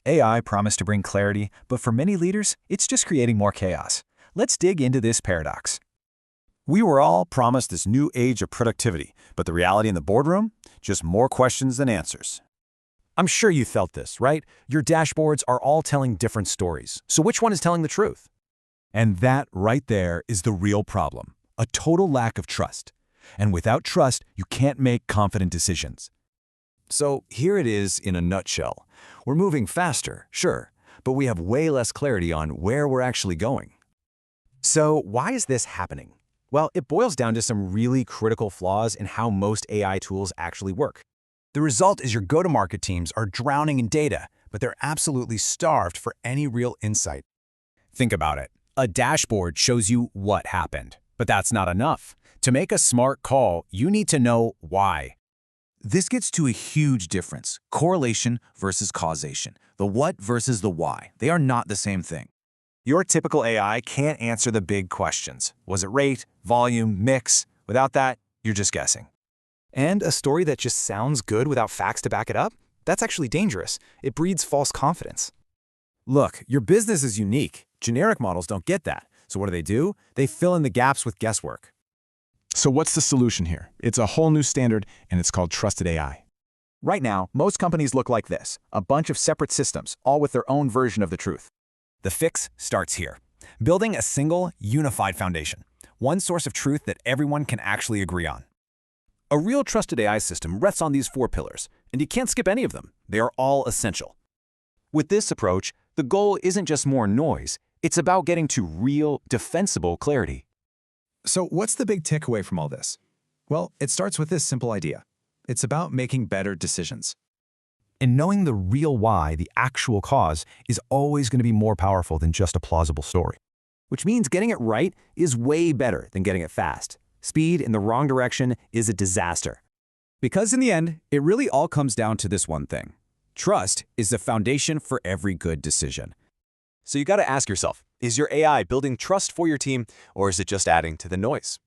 AI promised to bring clarity, but for many leaders, it's just creating more chaos. Let's dig into this paradox. We were all promised this new age of productivity, but the reality in the boardroom? Just more questions than answers. I'm sure you felt this, right? Your dashboards are all telling different stories. So which one is telling the truth? And that right there is the real problem, a total lack of trust. And without trust, you can't make confident decisions. So here it is in a nutshell. We're moving faster, sure, but we have way less clarity on where we're actually going. So why is this happening? Well, it boils down to some really critical flaws in how most AI tools actually work. The result is your go-to-market teams are drowning in data, but they're absolutely starved for any real insight. Think about it. A dashboard shows you what happened, but that's not enough. To make a smart call, you need to know why. This gets to a huge difference, correlation versus causation, the what versus the why. They are not the same thing. Your typical AI can't answer the big questions. Was it rate, volume, mix? Without that, you're just guessing. And a story that just sounds good without facts to back it up? That's actually dangerous. It breeds false confidence. Look, your business is unique. Generic models don't get that. So what do? They fill in the gaps with guesswork. So what's the solution here? It's a whole new standard, and it's called trusted AI. Right now, most companies look like this, a bunch of separate systems, all with their own version of the truth. The fix starts here. Building a single, unified foundation. One source of truth that everyone can actually agree on. A real trusted AI system rests on these 4 pillars, and you can't skip any of them. They are all essential. With this approach, the goal isn't just more noise. It's about getting to real, defensible clarity. So what's the big takeaway from all this? Well, it starts with this simple idea. It's about making better decisions. And knowing the real why, the actual cause, is always going to be more powerful than just a plausible story. Which means getting it right is way better than getting it fast. Speed in the wrong direction is a disaster. Because in the end, it really all comes down to this one thing. Trust is the foundation for every good decision. So you got to ask yourself, is your AI building trust for your team, or is it just adding to the noise?